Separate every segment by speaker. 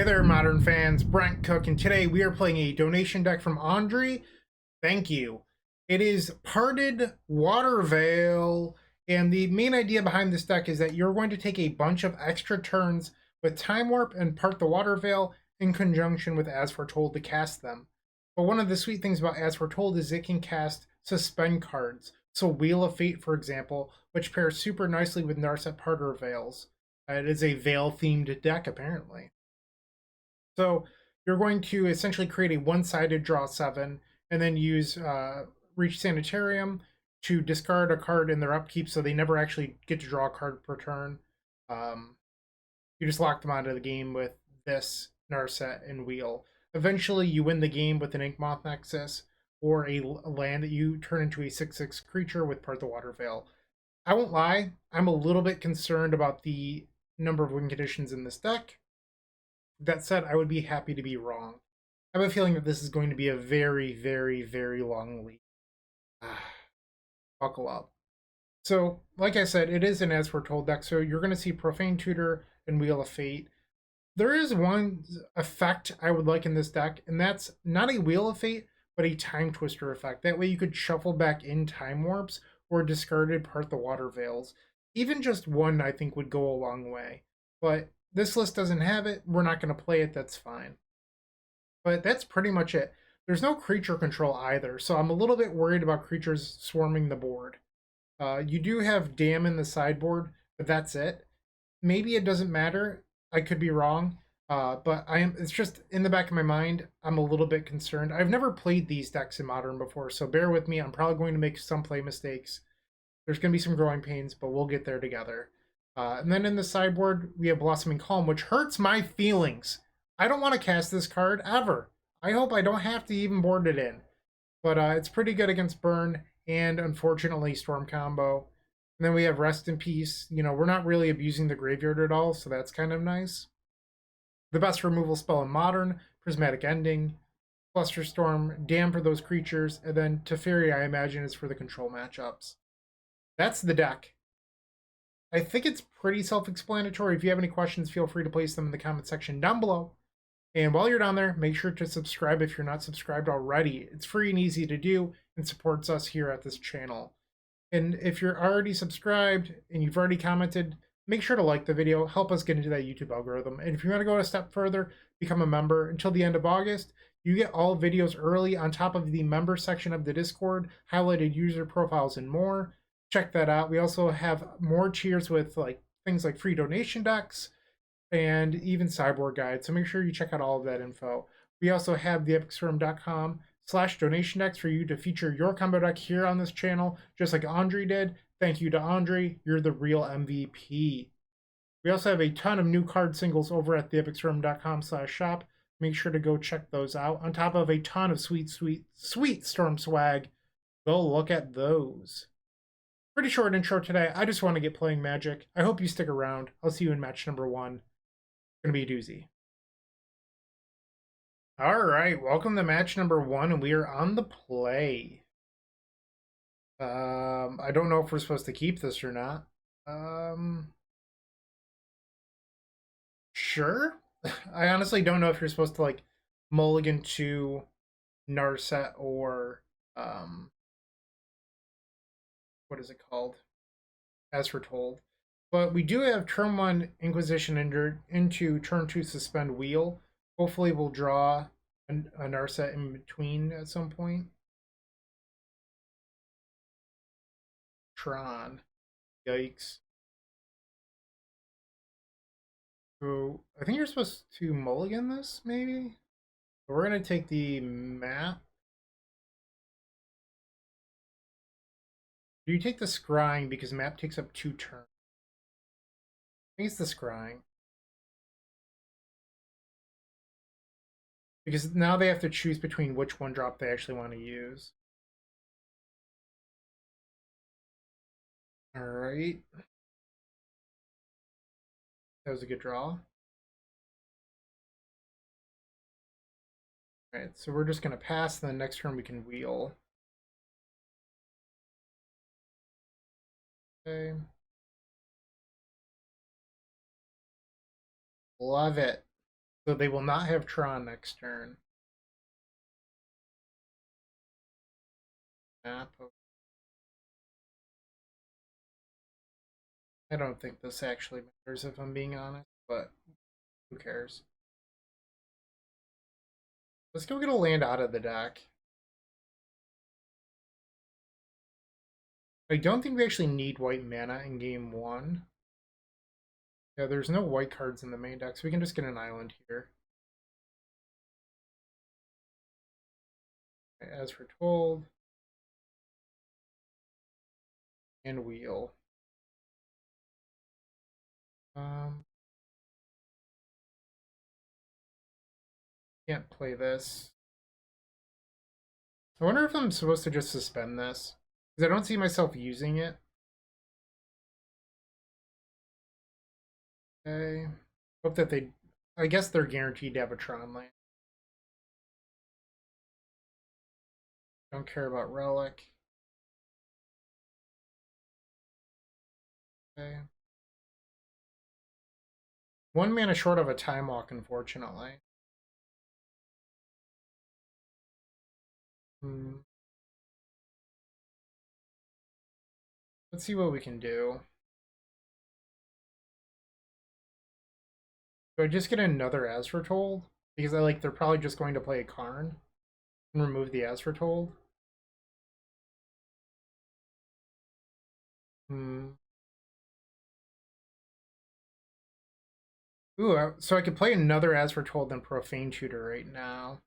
Speaker 1: Hey there, Modern fans. Bryant Cook, and today we are playing a donation deck from Andre. Thank you. It is Parted Waterveil, and the main idea behind this deck is that you're going to take a bunch of extra turns with Time Warp and Part the Waterveil in conjunction with As Foretold to cast them. But one of the sweet things about As Foretold is it can cast suspend cards. So Wheel of Fate, for example, which pairs super nicely with Narset Parted Veils. It is a Veil-themed deck, apparently. So you're going to essentially create a one-sided draw 7 and then use Reach Sanitarium to discard a card in their upkeep so they never actually get to draw a card per turn. You just lock them out of the game with this Narset and Wheel. Eventually you win the game with an Inkmoth Nexus or a land that you turn into a 6/6 creature with Part the Waterveil. I won't lie, I'm a little bit concerned about the number of win conditions in this deck. That said, I would be happy to be wrong. I have a feeling that this is going to be a very, very, very long lead. Buckle up. So, like I said, it is an As Foretold deck, so you're going to see Profane, Tutor, and Wheel of Fate. There is one effect I would like in this deck, and that's not a Wheel of Fate, but a Time Twister effect. That way you could shuffle back in Time Warps or discarded Part the Waterveils. Even just one, I think, would go a long way. But this list doesn't have it. We're not going to play it. That's fine. But that's pretty much it. There's no creature control either, so I'm a little bit worried about creatures swarming the board. You do have Dam in the sideboard, but that's it. Maybe it doesn't matter. I could be wrong. But it's just in the back of my mind, I'm a little bit concerned. I've never played these decks in Modern before, so bear with me. I'm probably going to make some play mistakes. There's going to be some growing pains, but we'll get there together. And then in the sideboard, we have Blossoming Calm, which hurts my feelings. I don't want to cast this card ever. I hope I don't have to even board it in. But it's pretty good against Burn and, unfortunately, Storm Combo. And then we have Rest in Peace. You know, we're not really abusing the graveyard at all, so that's kind of nice. The best removal spell in Modern, Prismatic Ending, Flusterstorm, Dam for those creatures, and then Teferi, I imagine, is for the control matchups. That's the deck. I think it's pretty self-explanatory. If you have any questions, feel free to place them in the comment section down below. And while you're down there, make sure to subscribe if you're not subscribed already. It's free and easy to do and supports us here at this channel. And if you're already subscribed and you've already commented, make sure to like the video, help us get into that YouTube algorithm. And if you want to go a step further, become a member until the end of August. You get all videos early on top of the member section of the Discord, highlighted user profiles, and more. Check that out. We also have more tiers with things like free donation decks and even sideboard guides. So make sure you check out all of that info. We also have the epicstorm.com/donation decks for you to feature your combo deck here on this channel, just like Andre did. Thank you to Andre. You're the real MVP. We also have a ton of new card singles over at the epicstorm.com/shop. Make sure to go check those out. On top of a ton of sweet, sweet, sweet Storm swag. Go look at those. Pretty short intro today. I just want to get playing Magic. I hope you stick around. I'll see you in match number 1. It's going to be a doozy. All right, welcome to match number 1, and we are on the play. I don't know if we're supposed to keep this or not. Sure. I honestly don't know if you're supposed to mulligan to Narset or what is it called? As Foretold. But we do have turn 1 Inquisition into turn 2 Suspend Wheel. Hopefully we'll draw a Narset in between at some point. Tron. Yikes. So I think you're supposed to mulligan this, maybe? But we're going to take the map. Do you take the scrying because map takes up 2 turns? I think it's the scrying. Because now they have to choose between which one drop they actually want to use. Alright. That was a good draw. Alright, so we're just going to pass, and then next turn we can wheel. Okay. Love it. So they will not have Tron next turn. Map. I don't think this actually matters if I'm being honest, but who cares? Let's go get a land out of the deck. I don't think we actually need white mana in game 1. Yeah, there's no white cards in the main deck, so we can just get an island here. As Foretold. And Wheel. Can't play this. I wonder if I'm supposed to just suspend this, because I don't see myself using it. Okay. Hope that they... I guess they're guaranteed to have a Tron land. Don't care about Relic. Okay. 1 mana short of a Time Walk, unfortunately. Let's see what we can do. Do I just get another As Foretold? Because they're probably just going to play a Karn and remove the As Foretold. Ooh, so I could play another As Foretold than Profane Tutor right now.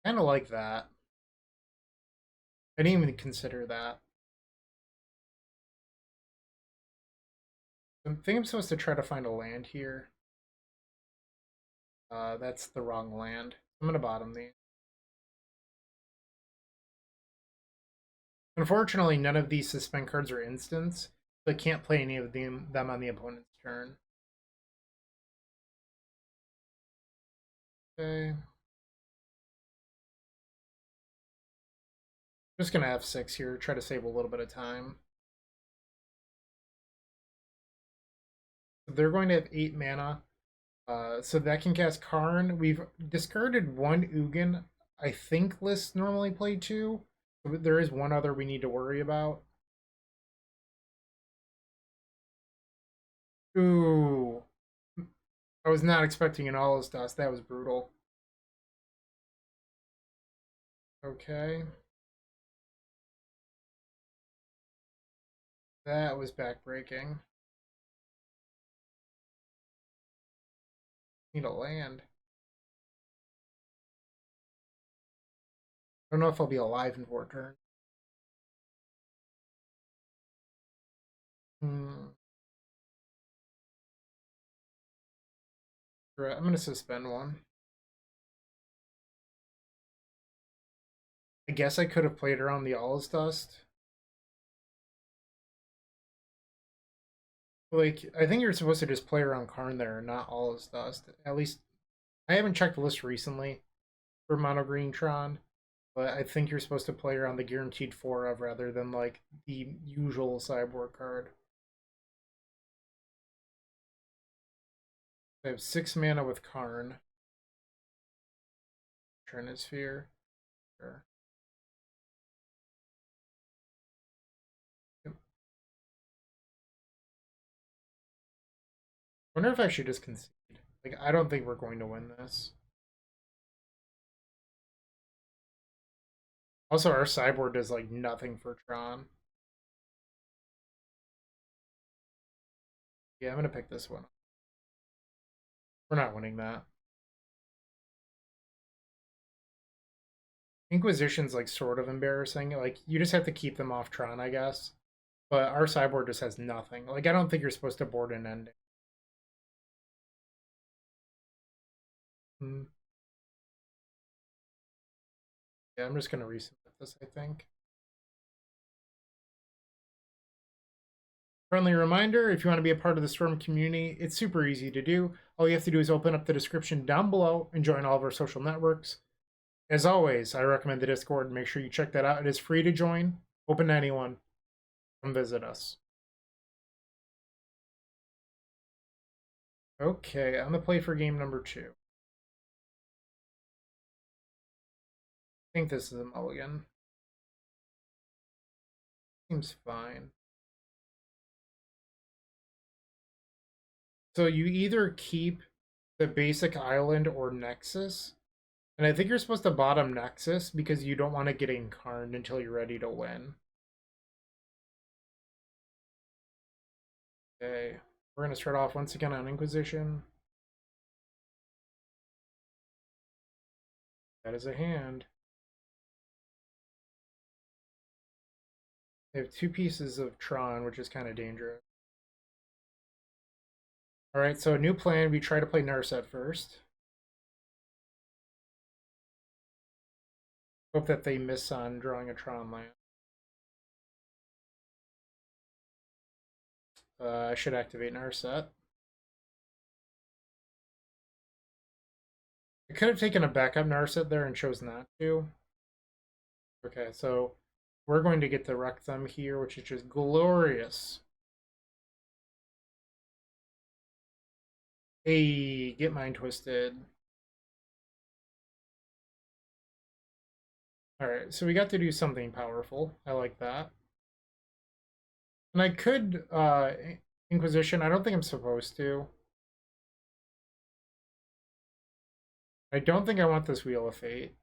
Speaker 1: Kind of like that. I didn't even consider that. I think I'm supposed to try to find a land here. That's the wrong land. I'm gonna bottom these. Unfortunately, none of these suspend cards are instants, so I can't play any of them on the opponent's turn. Okay. Just gonna F6 here, try to save a little bit of time. They're going to have 8 mana. So that can cast Karn. We've discarded 1 Ugin. I think lists normally play 2. But there is one other we need to worry about. Ooh. I was not expecting an All Dust. That was brutal. Okay. That was backbreaking. Need a land. I don't know if I'll be alive in 4 turns. Right, I'm going to suspend 1. I guess I could have played around the All Dust. I think you're supposed to just play around Karn there, not All Dust. At least, I haven't checked the list recently for MonoGreen Tron, but I think you're supposed to play around the guaranteed 4 of rather than the usual sideboard card. I have 6 mana with Karn. Trinisphere. Sure. Yep. I wonder if I should just concede. I don't think we're going to win this. Also, our sideboard does nothing for Tron. Yeah, I'm gonna pick this one. We're not winning that. Inquisition's sort of embarrassing. You just have to keep them off Tron, I guess. But our sideboard just has nothing. I don't think you're supposed to board an ending. Yeah, I'm just gonna resubmit this, I think. Friendly reminder, if you want to be a part of the Storm community, it's super easy to do. All you have to do is open up the description down below and join all of our social networks. As always, I recommend the Discord. Make sure you check that out. It is free to join, open to anyone. Come visit us. Okay, on the play for game number 2. I think this is a mulligan. Seems fine. So you either keep the basic island or Nexus. And I think you're supposed to bottom Nexus because you don't want to get incarned until you're ready to win. Okay, we're going to start off once again on Inquisition. That is a hand. They have 2 pieces of Tron, which is kind of dangerous. Alright, so a new plan. We try to play Narset first. Hope that they miss on drawing a Tron land. I should activate Narset. I could have taken a backup Narset there and chose not to. Okay, so we're going to get the wreck them here, which is just glorious. Hey, get mine twisted. Alright, so we got to do something powerful. I like that. And I could Inquisition. I don't think I'm supposed to. I don't think I want this Wheel of Fate.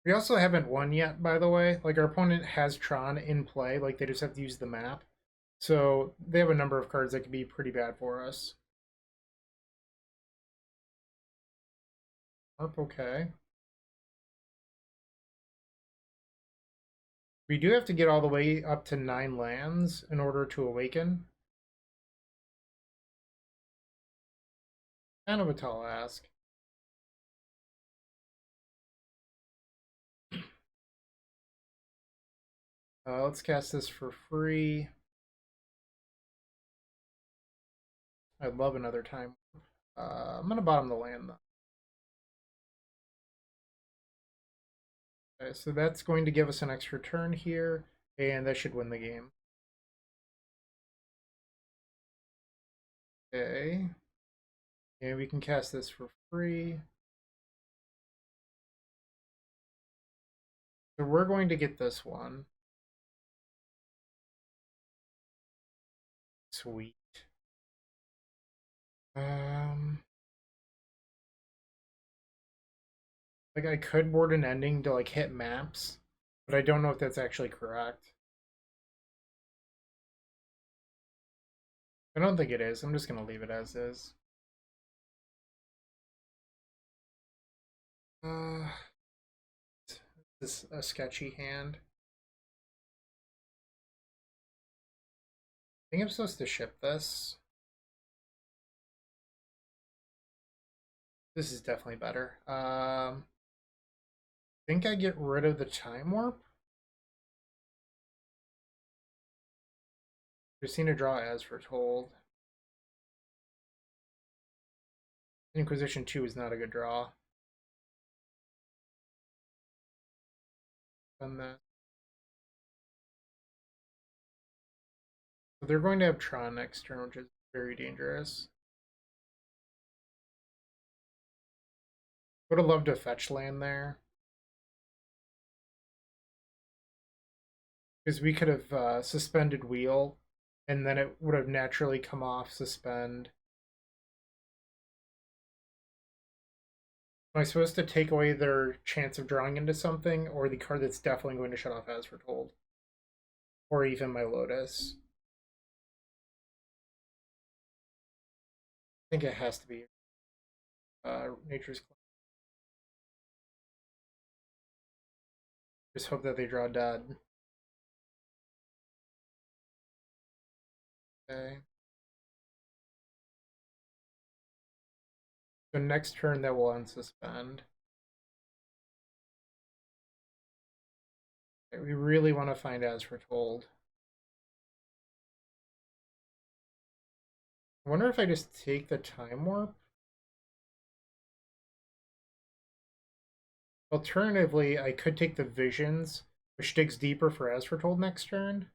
Speaker 1: We also haven't won yet, by the way. Like, our opponent has Tron in play. Like, they just have to use the map. So they have a number of cards that could be pretty bad for us. Okay. We do have to get all the way up to 9 lands in order to awaken. Kind of a tall ask. Let's cast this for free. I'd love another time. I'm going to bottom the land, though. Okay, so that's going to give us an extra turn here, and that should win the game. Okay. And we can cast this for free. So we're going to get this one. Sweet. Like, I could board an ending to like hit maps, but I don't know if that's actually correct. I don't think it is. I'm just gonna leave it as is. This is a sketchy hand. I think I'm supposed to ship this. This is definitely better. I think I get rid of the time warp. Just need to draw As Foretold. Inquisition 2 is not a good draw. Done that. So they're going to have Tron next turn, which is very dangerous. Would have loved to fetch land there. Because we could have suspended wheel, and then it would have naturally come off suspend. Am I supposed to take away their chance of drawing into something, or the card that's definitely going to shut off As Foretold? Or even my Lotus? I think it has to be Nature's Claim. Just hope that they draw dead. Okay. So next turn that will unsuspend. Okay, we really want to find As Foretold. I wonder if I just take the time warp. Alternatively, I could take the visions, which digs deeper for As Foretold next turn.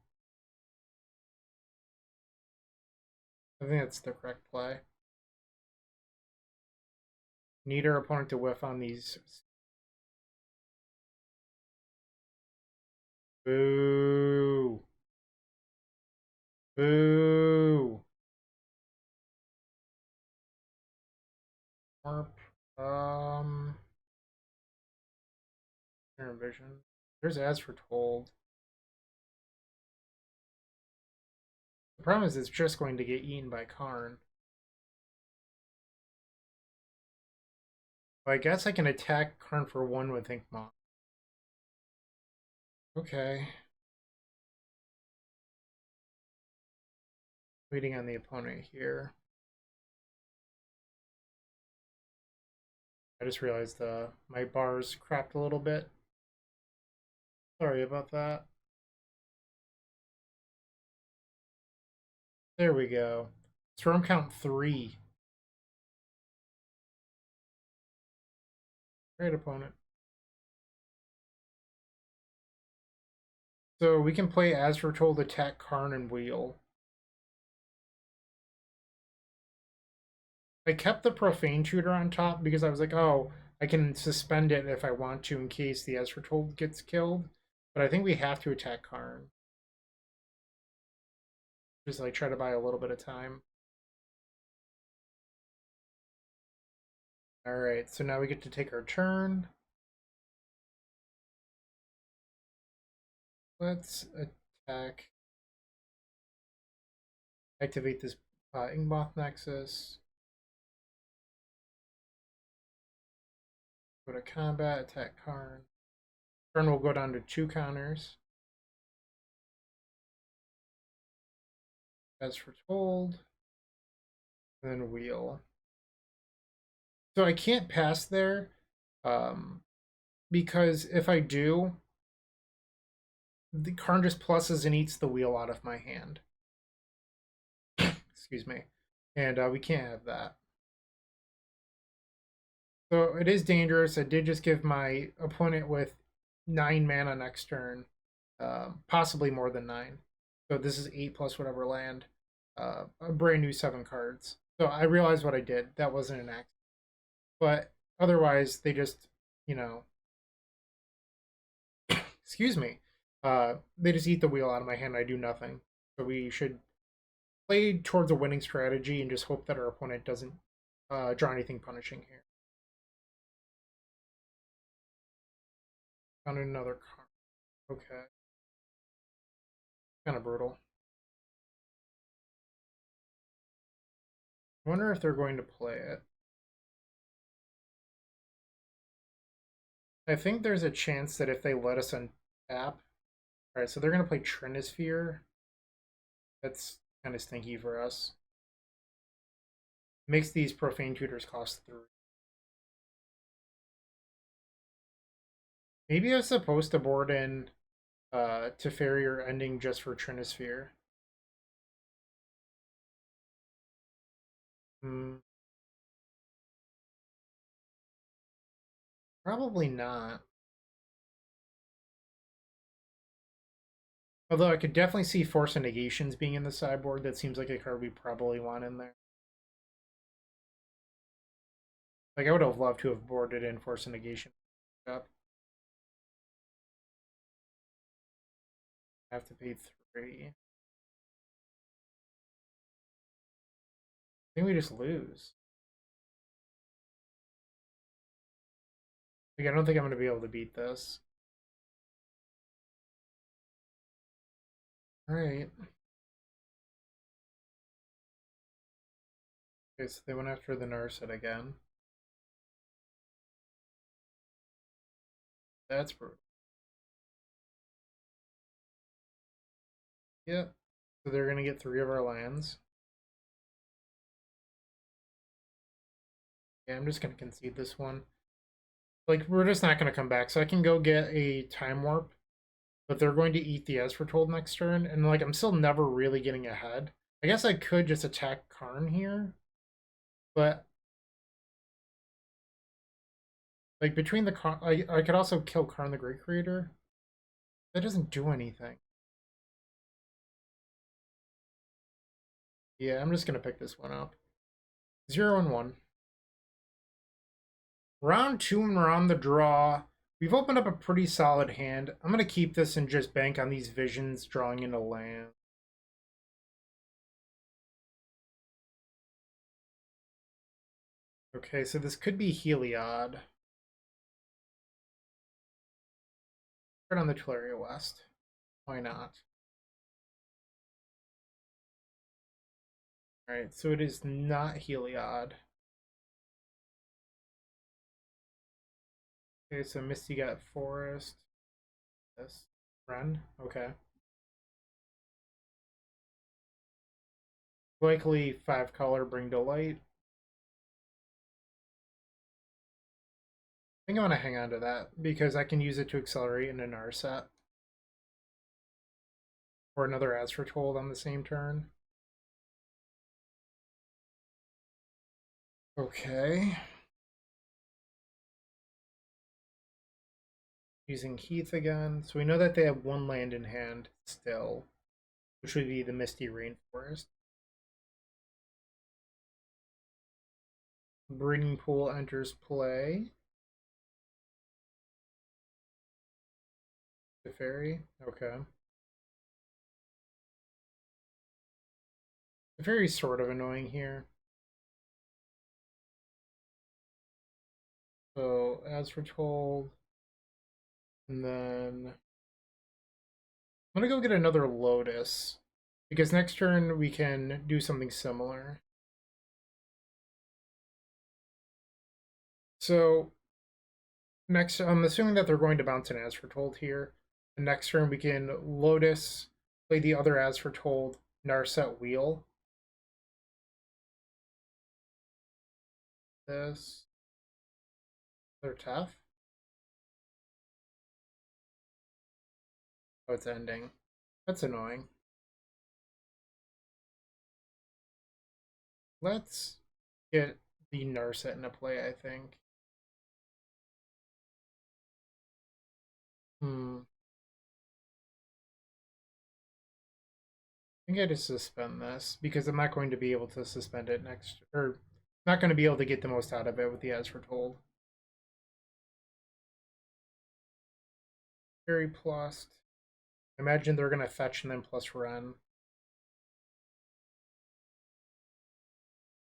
Speaker 1: I think that's the correct play. Need our opponent to whiff on these. Boo. Boo. Warp. Inner vision. There's As Foretold. The problem is it's just going to get eaten by Karn. Well, I guess I can attack Karn for one with Ink Moth. Okay. Waiting on the opponent here. I just realized my bars crapped a little bit. Sorry about that. There we go. Storm count 3. Great opponent. So we can play As Foretold, attack Karn, and wheel. I kept the Profane Tutor on top because I was like, oh, I can suspend it if I want to in case the As Foretold gets killed. But I think we have to attack Karn. Just like try to buy a little bit of time. Alright, so now we get to take our turn. Let's attack. Activate this Ingmoth Nexus. Go to combat, attack Karn. Karn will go down to 2 counters. As Foretold. And then wheel. So I can't pass there because if I do, the Karn just pluses and eats the wheel out of my hand. Excuse me. And we can't have that. So it is dangerous. I did just give my opponent with 9 mana next turn, possibly more than 9. So this is 8 plus whatever land, a brand new 7 cards. So I realized what I did. That wasn't an accident. But otherwise, they just, you know, excuse me, they just eat the wheel out of my hand. I do nothing. So we should play towards a winning strategy and just hope that our opponent doesn't draw anything punishing here. Found another card. Okay. Kind of brutal. I wonder if they're going to play it. I think there's a chance that if they let us untap. Alright, so they're going to play Trinisphere. That's kind of stinky for us. Makes these Profane Tutors cost 3. Maybe I was supposed to board in Teferi ending just for Trinisphere. Probably not. Although I could definitely see Force of Negations being in the sideboard. That seems like a card we probably want in there. Like, I would have loved to have boarded in Force of Negation. Up. I have to pay 3. I think we just lose. Like, I don't think I'm going to be able to beat this. Alright. Okay, so they went after the Narset again. That's brutal. Yep. So they're going to get 3 of our lands. Yeah, I'm just going to concede this one. Like, we're just not going to come back. So I can go get a Time Warp. But they're going to eat the As Foretold next turn. And, like, I'm still never really getting ahead. I guess I could just attack Karn here. But, like, between the Karn... I could also kill Karn the Great Creator. That doesn't do anything. Yeah, I'm just gonna pick this one up. 0 and 1. Round 2 and we're on the draw. We've opened up a pretty solid hand. I'm gonna keep this and just bank on these visions drawing into land. Okay, so this could be Heliod. Right on the Tularia West. Why not? Alright, so it is not Heliod. Okay, so Misty got Forest. This. Ren. Okay. Likely 5 color Bring to Light. I think I want to hang on to that because I can use it to accelerate in an Narset. Or another As Foretold on the same turn. Okay. Using Heath again. So we know that they have 1 land in hand still, which would be the Misty Rainforest. Breeding Pool enters play. The Fairy. Okay. The Fairy's sort of annoying here. So, As Foretold. And then I'm gonna go get another Lotus. Because next turn we can do something similar. So next, I'm assuming that they're going to bounce an As Foretold here. The next turn we can Lotus, play the other As Foretold, Narset Wheel. This. They're tough. Oh, it's ending. That's annoying. Let's get the Narset into play, I think. I think I just suspend this because I'm not going to be able to suspend it next, or not going to be able to get the most out of it with the As Foretold. Very plus. Imagine they're going to fetch and then plus Ren.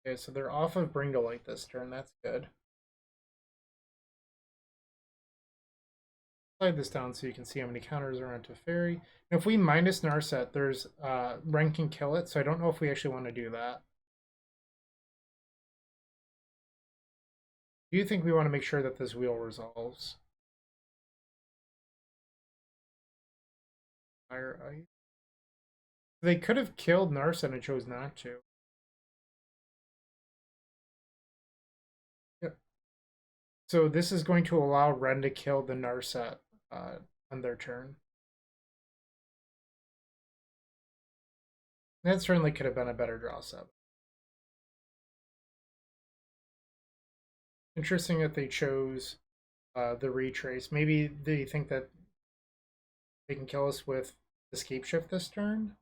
Speaker 1: Okay, so they're off of Bring to Light this turn. That's good. Slide this down so you can see how many counters are onto Fairy. And if we minus Narset, there's Ren can kill it, so I don't know if we actually want to do that. Do you think we want to make sure that this wheel resolves? Fire Ice. They could have killed Narset and chose not to. Yep. So this is going to allow Ren to kill the Narset on their turn. That certainly could have been a better draw set. Interesting that they chose the retrace. Maybe they think that they can kill us with Escape Shift this turn.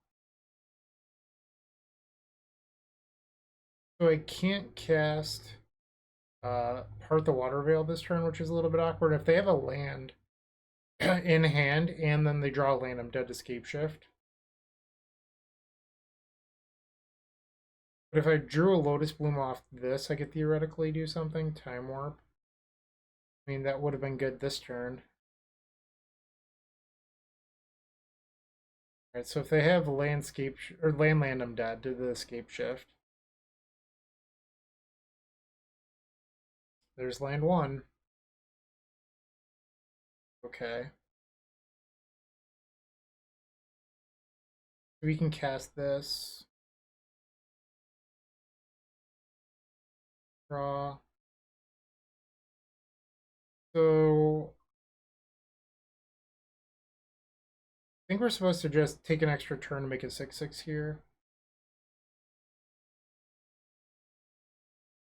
Speaker 1: So I can't cast Part the Waterveil this turn, which is a little bit awkward. If they have a land in hand and then they draw a land, I'm dead to Escape Shift. But if I drew a Lotus Bloom off this, I could theoretically do something. Time Warp. I mean, that would have been good this turn. Alright, so if they have landscape or land, I'm dead to the Escape Shift. There's land 1. Okay. We can cast this. Draw. So I think we're supposed to just take an extra turn to make a 6/6 here.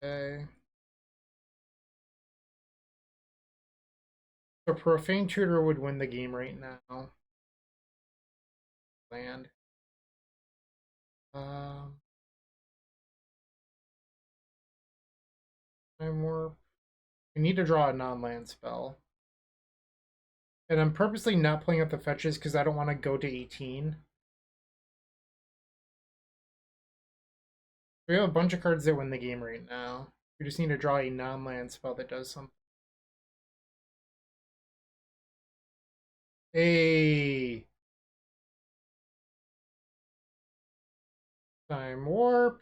Speaker 1: Okay. So Profane Tutor would win the game right now. Land. Time warp. I need to draw a non-land spell. And I'm purposely not playing up the fetches because I don't want to go to 18. We have a bunch of cards that win the game right now. We just need to draw a non-land spell that does something. Hey! Time warp.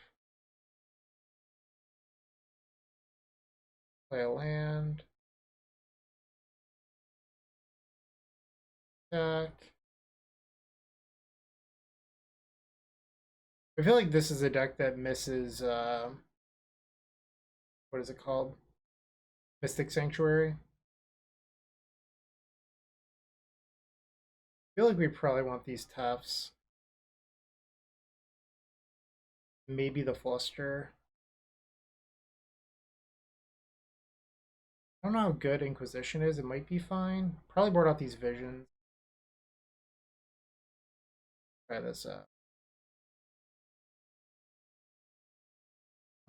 Speaker 1: Play a land. Attack. I feel like this is a deck that misses, what is it called? Mystic Sanctuary. I feel like we probably want these Tufts. Maybe the Fluster. I don't know how good Inquisition is. It might be fine. Probably board out these Visions. Try this out.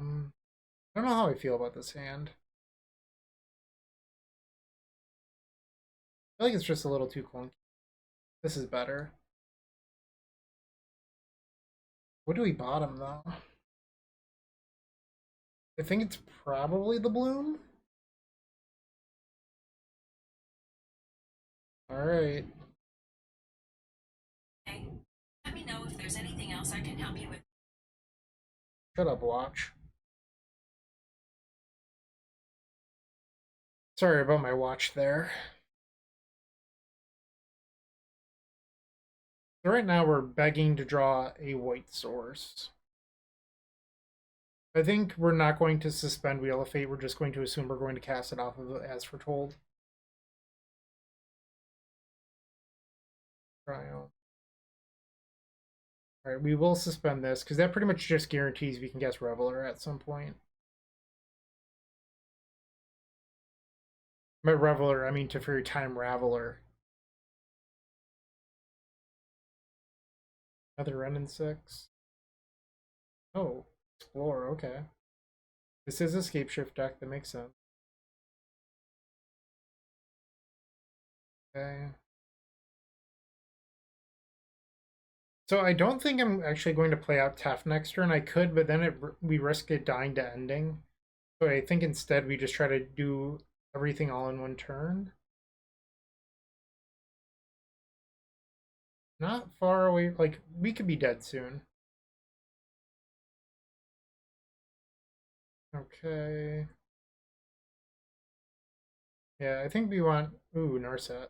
Speaker 1: I don't know how I feel about this hand. I feel like it's just a little too clunky. This is better. What do we bottom, though? I think it's probably the Bloom. Alright.
Speaker 2: Hey, let me know if there's anything else I can help you with.
Speaker 1: Shut up, watch. Sorry about my watch there. So right now we're begging to draw a white source. I think we're not going to suspend Wheel of Fate. We're just going to assume we're going to cast it off of As Foretold. Triumph. Alright, we will suspend this, because that pretty much just guarantees we can guess Reveler at some point. By Reveler, I mean Teferi Time Raveler. Another Renin 6. Oh, Explore, okay. This is Escape Shift deck, that makes sense. Okay. So I don't think I'm actually going to play out Taft next turn. I could, but then we risk it dying to ending. So I think instead we just try to do everything all in one turn. Not far away, like, we could be dead soon. Okay. Yeah, I think we want... Ooh, Narset.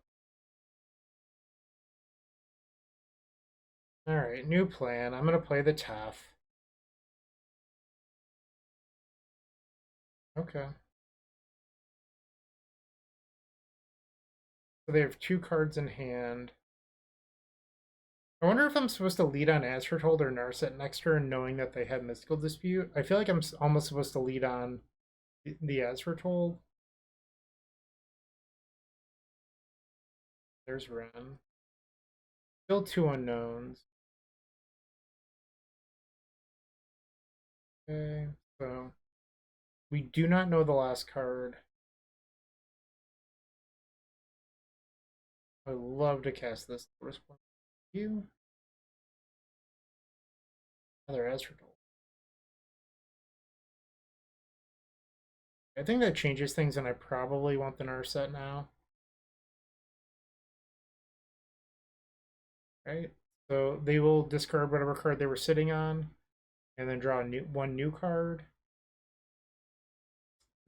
Speaker 1: Alright, new plan. I'm going to play the Taff. Okay. So they have 2 cards in hand. I wonder if I'm supposed to lead on As Foretold or Narset next turn, knowing that they have Mystical Dispute. I feel like I'm almost supposed to lead on the As Foretold. There's Ren. Still 2 unknowns. Okay, so we do not know the last card. I would love to cast this. You. Another As Foretold. I think that changes things, and I probably want the Narset now. Right? So they will discard whatever card they were sitting on, and then draw one new card.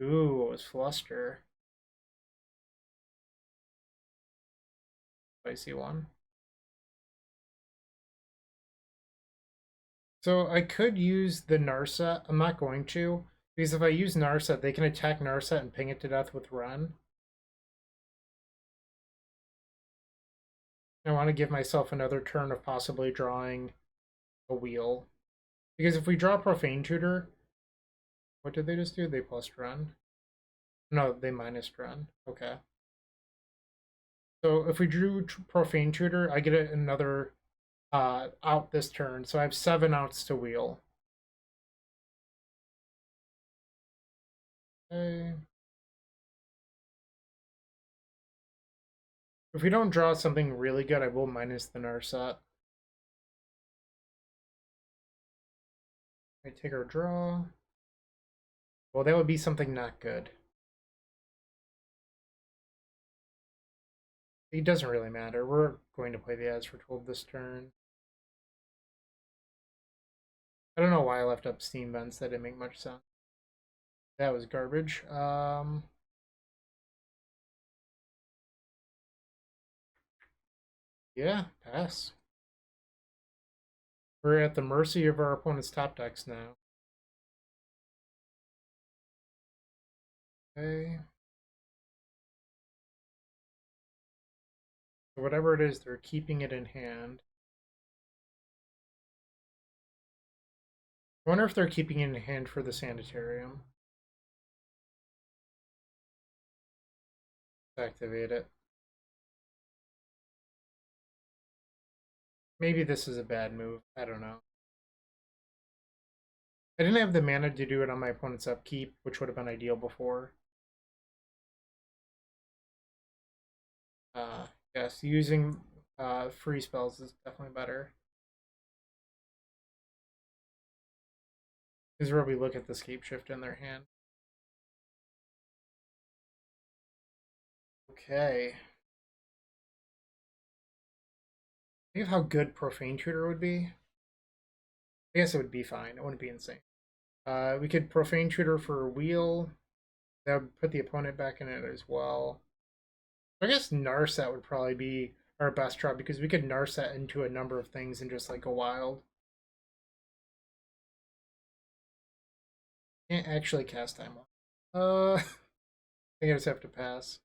Speaker 1: Ooh, it was Fluster. Spicy one. So I could use the Narset. I'm not going to, because if I use Narset, they can attack Narset and ping it to death with Run. I want to give myself another turn of possibly drawing a wheel. Because if we draw Profane Tutor, what did they just do? They plus Run? No, they minus Run. Okay. So if we drew Profane Tutor, I get another out this turn. So I have 7 outs to wheel. Okay. If we don't draw something really good, I will minus the Narset. I take our draw. Well, that would be something not good. It doesn't really matter. We're going to play the As Foretold this turn. I don't know why I left up Steam Vents. That didn't make much sense. That was garbage. Yeah, pass. We're at the mercy of our opponent's top decks now. Okay. So whatever it is, they're keeping it in hand. I wonder if they're keeping it in hand for the Sanitarium. Activate it. Maybe this is a bad move. I don't know. I didn't have the mana to do it on my opponent's upkeep, which would have been ideal before. Yes, using free spells is definitely better. This is where we look at the Scape Shift in their hand. Okay. Think of how good Profane Tutor would be. I guess it would be fine. It wouldn't be insane. We could Profane Tutor for a wheel. That would put the opponent back in it as well. I guess Narset would probably be our best draw because we could Narset into a number of things and just like go wild. Can't actually cast time one. I think I just have to pass.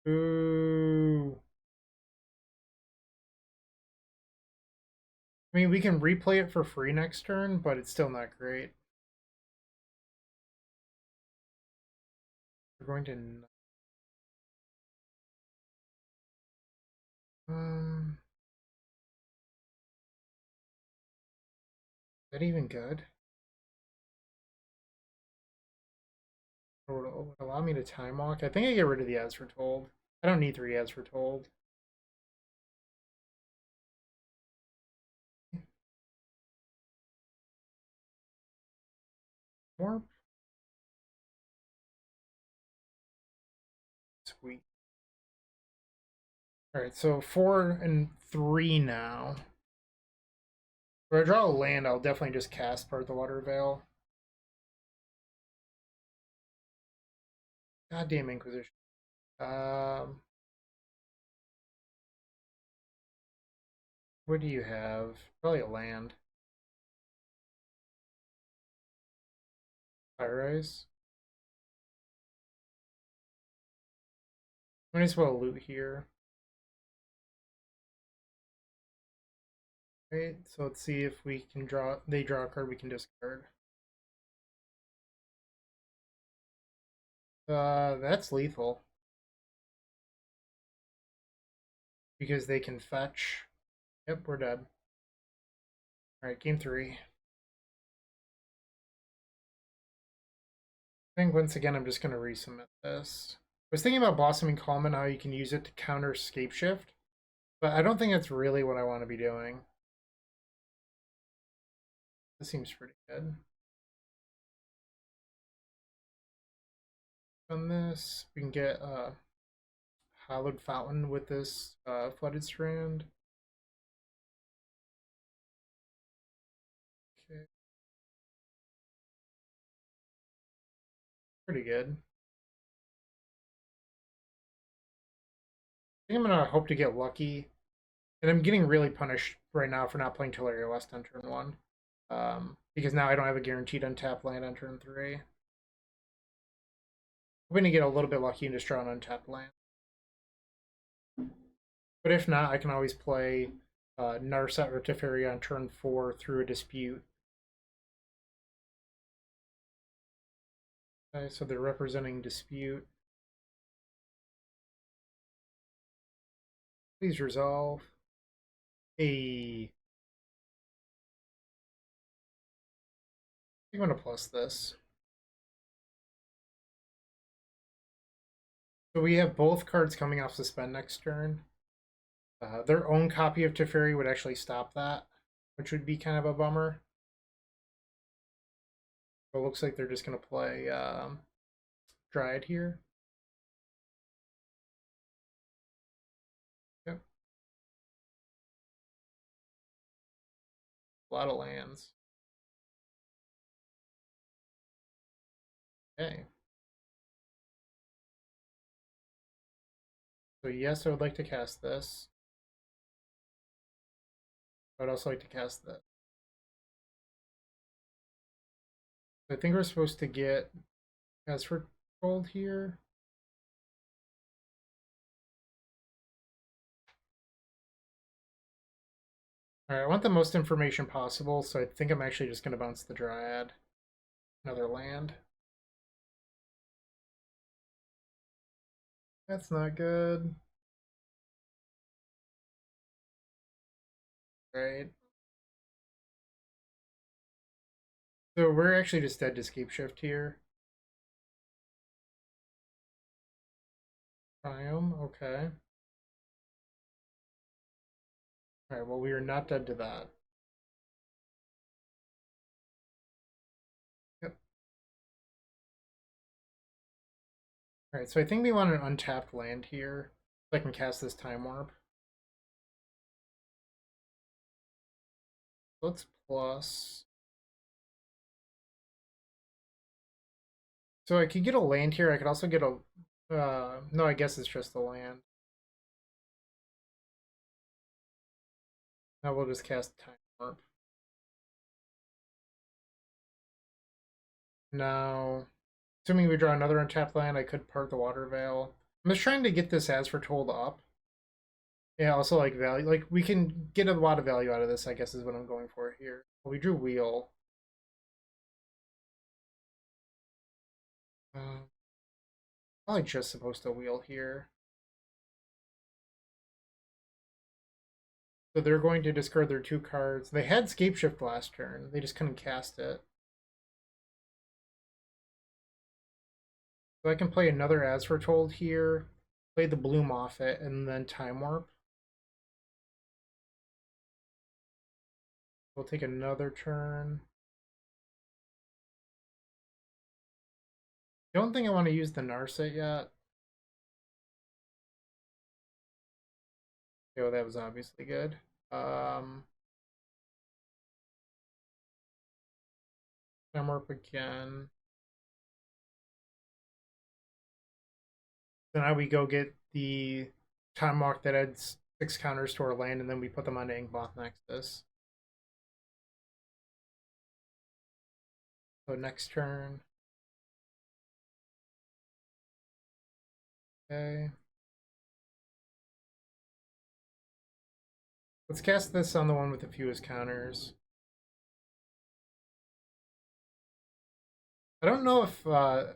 Speaker 1: Ooh. I mean, we can replay it for free next turn, but it's still not great. We're going to... Is that even good? Or would allow me to time walk? I think I get rid of the As Foretold. I don't need 3 As Foretold. More? Sweet. Alright, so 4 and 3 now. If I draw a land, I'll definitely just cast Parted Waterveil. Goddamn Inquisition. What do you have? Probably a land. Fire Ice. Might as well loot here. Right, so let's see if we can draw. They draw a card we can discard. That's lethal because they can fetch. Yep, we're dead. All right, game 3. I think once again I'm just gonna resubmit this. I was thinking about Blossoming Calm and how you can use it to counter Scape Shift, but I don't think that's really what I want to be doing. This seems pretty good. On this, we can get Hallowed Fountain with this Flooded Strand. Okay, pretty good. I think I'm gonna hope to get lucky, and I'm getting really punished right now for not playing Teleria West on turn 1, because now I don't have a guaranteed untapped land on turn 3. I'm gonna get a little bit lucky and just draw an untapped land. But if not, I can always play Narset or Teferi on turn 4 through a dispute. Okay, so they're representing dispute. Please resolve. A I'm going to plus this. So we have both cards coming off suspend next turn. Their own copy of Teferi would actually stop that, which would be kind of a bummer. But it looks like they're just going to play Dryad here. Yep. A lot of lands. Okay. So yes, I would like to cast this. I would also like to cast this. I think we're supposed to get As Foretold here. Alright, I want the most information possible, so I think I'm actually just going to bounce the Dryad. Another land. That's not good. Right. So we're actually just dead to Scape Shift here. Triumph, okay. Alright, well we are not dead to that. Yep. Alright, so I think we want an untapped land here. So I can cast this Time Warp. Let's plus. So I could get a land here. I could also get a... no, I guess it's just the land. Now we'll just cast Time Warp. Now, assuming we draw another untapped land, I could part the Waterveil. I'm just trying to get this As Foretold up. Yeah, also like value. Like we can get a lot of value out of this, I guess is what I'm going for here. Well, we drew Wheel. Probably just supposed to Wheel here. So they're going to discard their 2 cards. They had Scape Shift last turn. They just couldn't cast it. So I can play another As Foretold here, play the Bloom off it, and then Time Warp. We'll take another turn. Don't think I want to use the Narset yet. Oh, that was obviously good. Time Warp again. So now we go get the Time Walk that adds 6 counters to our land, and then we put them on Inkmoth Nexus. So next turn. Okay. Let's cast this on the one with the fewest counters. I don't know if oh,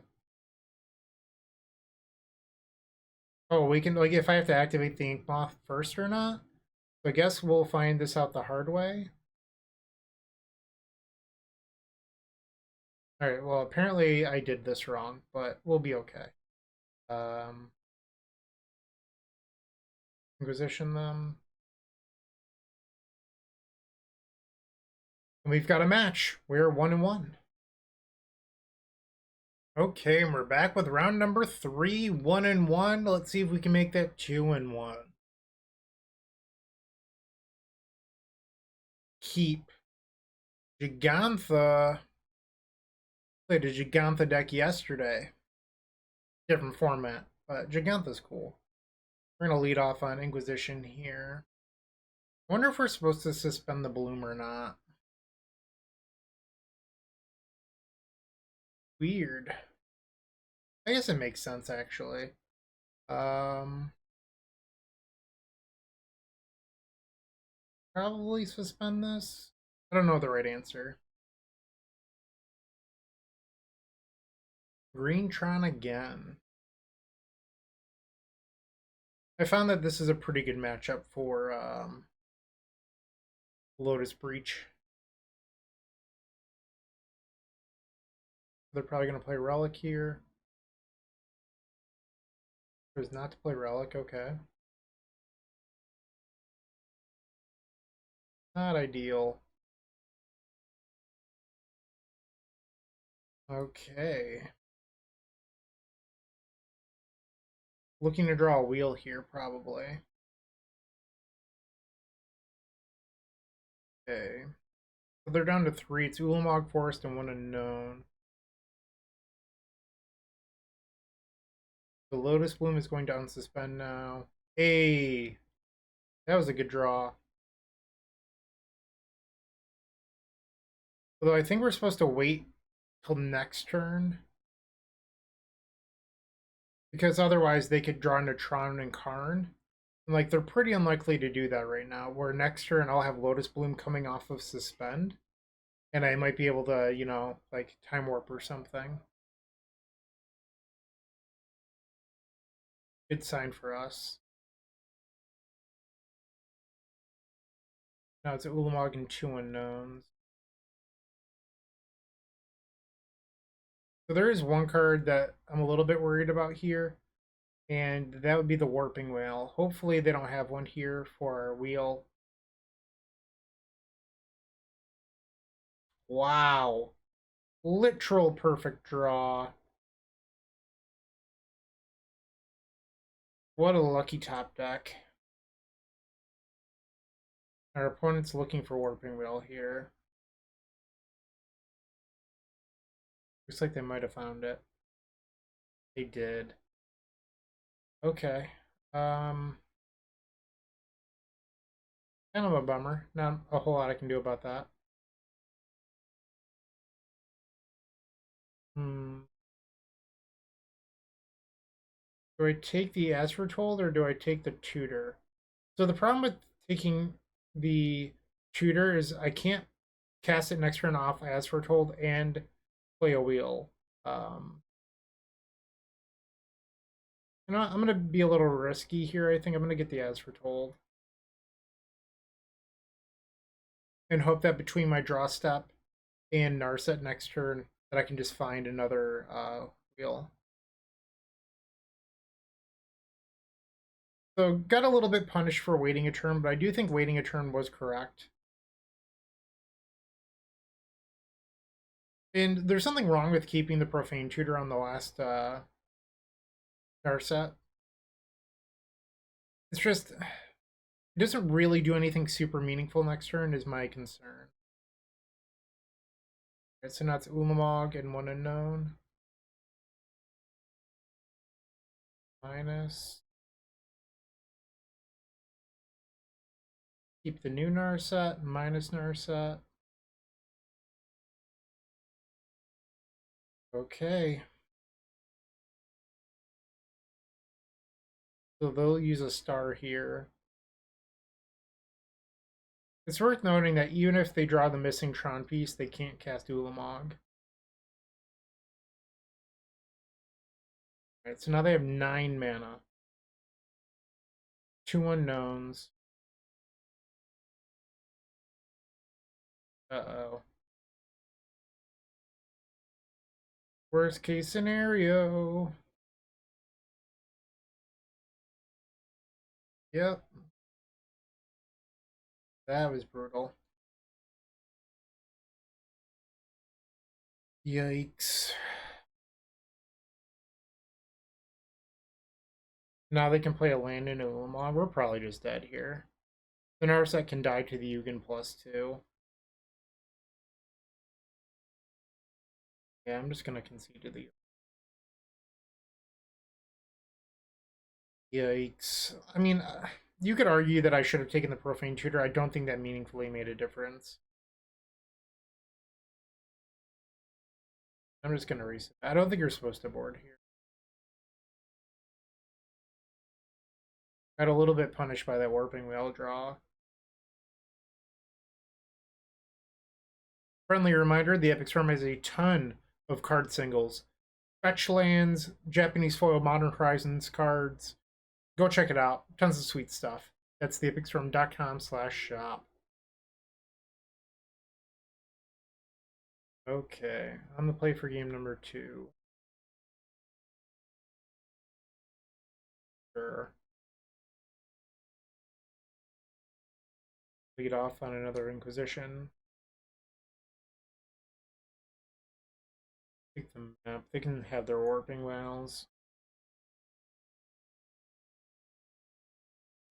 Speaker 1: we can, like, if I have to activate the Inkmoth first or not. So I guess we'll find this out the hard way. Alright, well, apparently I did this wrong, but we'll be okay. Inquisition them. And we've got a match. We're 1-1. Okay, and we're back with round number 3, 1-1. Let's see if we can make that 2-1. Keep. Gigantha. Played a Gigantha deck yesterday. Different format, but Gigantha's cool. We're going to lead off on Inquisition here. I wonder if we're supposed to suspend the Bloom or not. Weird. I guess it makes sense, actually. Probably suspend this. I don't know the right answer. Greentron again. I found that this is a pretty good matchup for Lotus Breach. They're probably going to play Relic here. There's not to play Relic, okay. Not ideal. Okay. Looking to draw a wheel here, probably. Okay. So they're down to 3. It's Ulamog Forest and 1 unknown. The Lotus Bloom is going to unsuspend now. Hey! That was a good draw. Although I think we're supposed to wait till next turn. Because otherwise they could draw into Tron and Karn. And like they're pretty unlikely to do that right now. Where next turn I'll have Lotus Bloom coming off of Suspend. And I might be able to, you know, like Time Warp or something. Good sign for us. Now it's Ulamog and 2 unknowns. So there is one card that I'm a little bit worried about here, and that would be the Warping Whale. Hopefully they don't have one here for our wheel. Wow. Literal perfect draw. What a lucky top deck. Our opponent's looking for Warping Whale here. Looks like they might have found it. They did. Okay. Kind of a bummer. Not a whole lot I can do about that. Hmm. Do I take the As Foretold or do I take the Tutor? So the problem with taking the Tutor is I can't cast it next turn off As Foretold and play a wheel. You know, I'm gonna be a little risky here. I think I'm gonna get the As Foretold and hope that between my draw step and Narset next turn that I can just find another wheel. So got a little bit punished for waiting a turn, but I do think waiting a turn was correct. And there's something wrong with keeping the Profane Tutor on the last Narset. It's just, it doesn't really do anything super meaningful next turn is my concern. Right, so now it's Ulamog and 1 unknown. Minus. Keep the new Narset, minus Narset. Okay. So they'll use a star here. It's worth noting that even if they draw the missing Tron piece, they can't cast Ulamog. Alright, so now they have 9 mana. 2 unknowns. Uh-oh. Worst case scenario. Yep. That was brutal. Yikes. Now they can play a land in Ulamog. We're probably just dead here. The Narset can die to the Ugin +2. Yeah, I'm just gonna concede to the. Yikes. I mean, you could argue that I should have taken the Profane Tutor. I don't think that meaningfully made a difference. I'm just gonna reset. I don't think you're supposed to board here. Got a little bit punished by that Warping Whale draw. Friendly reminder, the Epic Storm has a ton of card singles. Fetch lands, Japanese foil Modern Horizons cards. Go check it out. Tons of sweet stuff. That's theepicstorm.com/shop. Okay, on the play for game number 2. Sure. Lead off on another Inquisition. Take the map. They can have their warping wells.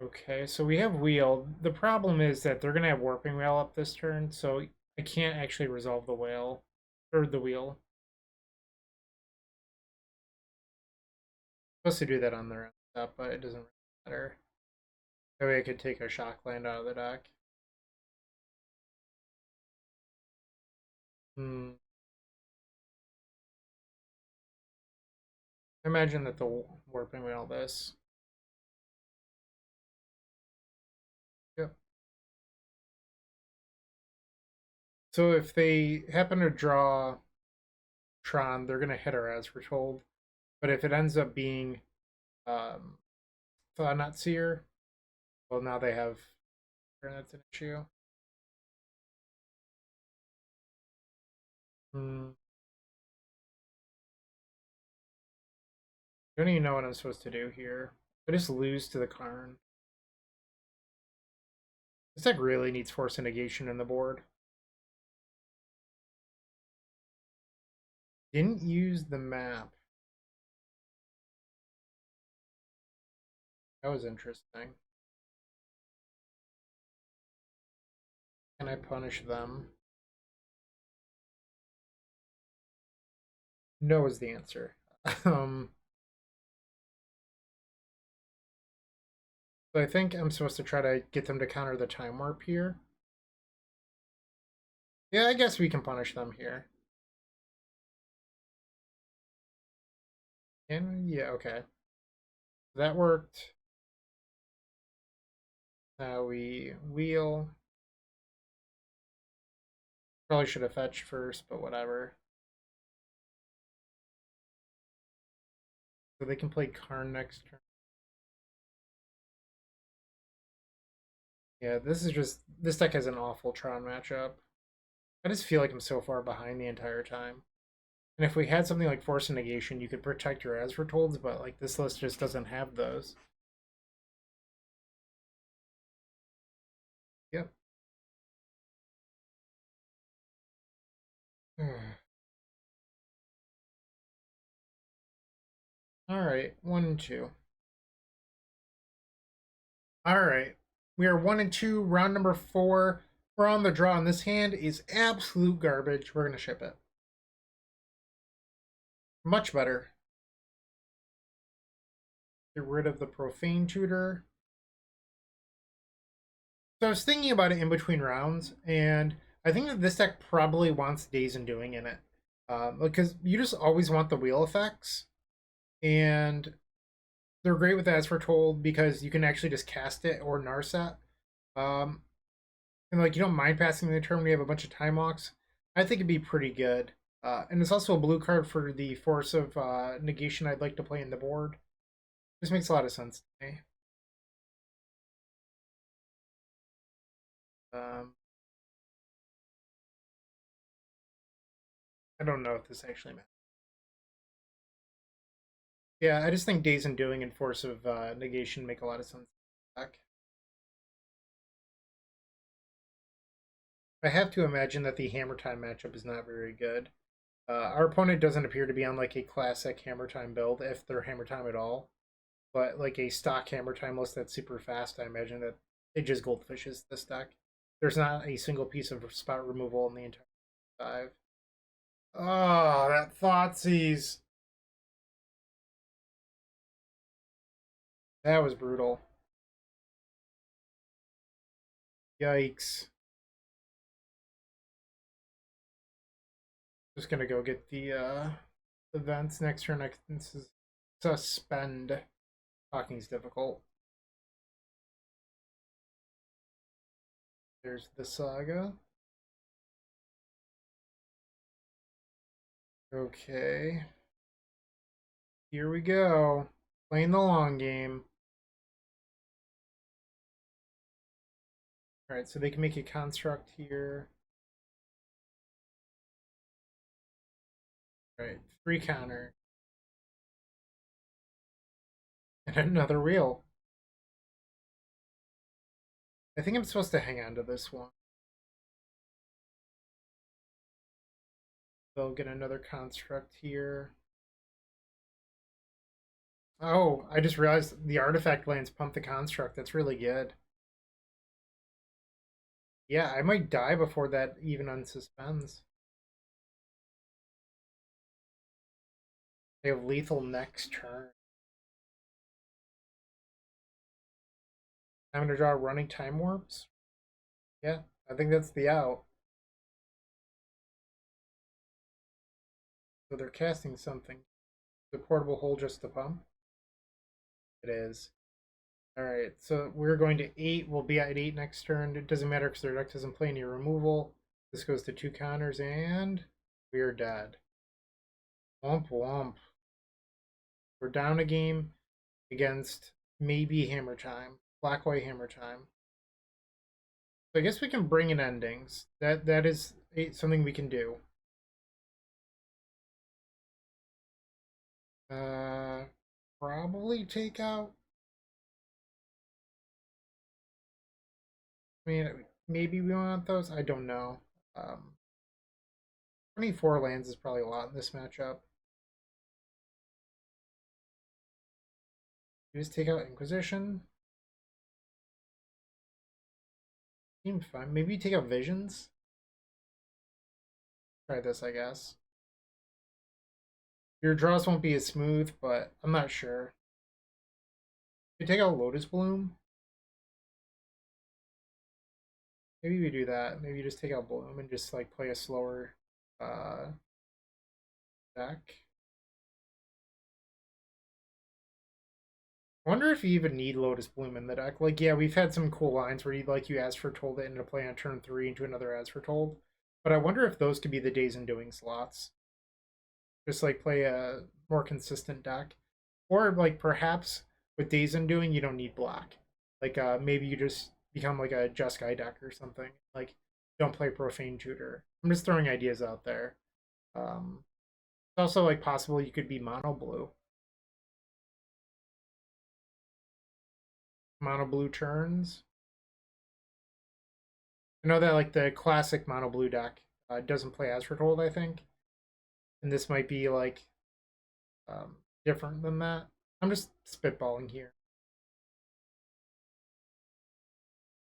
Speaker 1: Okay, so we have wheel. The problem is that they're gonna have warping whale up this turn, so I can't actually resolve the whale or the wheel. I'm supposed to do that on their own stuff, but it doesn't really matter. That way I could take a shock land out of the deck. Hmm. Imagine that the warping whale this. Yep. So if they happen to draw Tron, they're gonna hit our As Foretold. But if it ends up being um, Not Seer, well, now they have. That's an issue. Hmm. I don't even know what I'm supposed to do here. I just lose to the Karn. This deck really needs Force of Negation in the board. Didn't use the map. That was interesting. Can I punish them? No is the answer. um, so I think I'm supposed to try to get them to counter the Time Warp here. Yeah, I guess we can punish them here. And yeah, okay. That worked. Now we wheel. Probably should have fetched first, but whatever. So they can play Karn next turn. Yeah, this deck has an awful Tron matchup. I just feel like I'm so far behind the entire time. And if we had something like Force and Negation, you could protect your As Fortolds, but like this list just doesn't have those. Yep. All right, 1 and 2. All right, we are 1 and 2. Round number 4. We're on the draw, and this hand is absolute garbage. We're gonna ship it. Much better. Get rid of the Profane Tutor. So I was thinking about it in between rounds, and I think that this deck probably wants Days and Doing in it. Because you just always want the wheel effects, and they're great with As Foretold because you can actually just cast it or Narset. Um, and like you don't mind passing the turn when you have a bunch of time locks. I think it'd be pretty good. And it's also a blue card for the Force of Negation I'd like to play in the board. This makes a lot of sense to me. Um, I don't know if this actually matters. Yeah, I just think Days and Doing and Force of Negation make a lot of sense. Back. I have to imagine that the Hammer Time matchup is not very good. Our opponent doesn't appear to be on like a classic Hammer Time build, if they're Hammer Time at all. But like a stock Hammer Time list that's super fast, I imagine that it just goldfishes this deck. There's not a single piece of spot removal in the entire 5. Oh, that Thoughtseize. That was brutal. Yikes. Just gonna go get the events next turn. This is suspend. Talking's difficult. There's the saga. Okay. Here we go. Playing the long game. Alright, so they can make a construct here. Right, 3 counter. And another wheel. I think I'm supposed to hang on to this one. They'll get another construct here. Oh, I just realized the artifact lands pump the construct. That's really good. Yeah, I might die before that even unsuspends. They have lethal next turn. I'm gonna draw running time warps. Yeah, I think that's the out. So they're casting something. The portable hole just to pump. It is. Alright, so we're going to 8. We'll be at 8 next turn. It doesn't matter because their deck doesn't play any removal. This goes to 2 counters, and we are dead. Womp womp. We're down a game against maybe Hammer Time. Black-white Hammer Time. So I guess we can bring in endings. That is something we can do. Uh, Probably take out. I mean, maybe we want those. I don't know. 24 lands is probably a lot in this matchup. You just take out Inquisition. Seems fine. Maybe take out Visions. Try this, I guess. Your draws won't be as smooth, but I'm not sure. You take out Lotus Bloom. Maybe we do that. Maybe you just take out Bloom and just like play a slower deck. I wonder if you even need Lotus Bloom in the deck. Like, yeah, we've had some cool lines where you As Foretold it into play on turn 3 into another As Foretold. But I wonder if those could be the Days Undoing slots. Just like play a more consistent deck. Or like perhaps with Days Undoing you don't need black. Like maybe you just become like a Jeskai deck or something. Like don't play Profane Tutor. I'm just throwing ideas out there. It's also like possible you could be mono blue. Mono blue turns. I know that like the classic mono blue deck doesn't play As Foretold, I think, and this might be like different than that. I'm just spitballing here,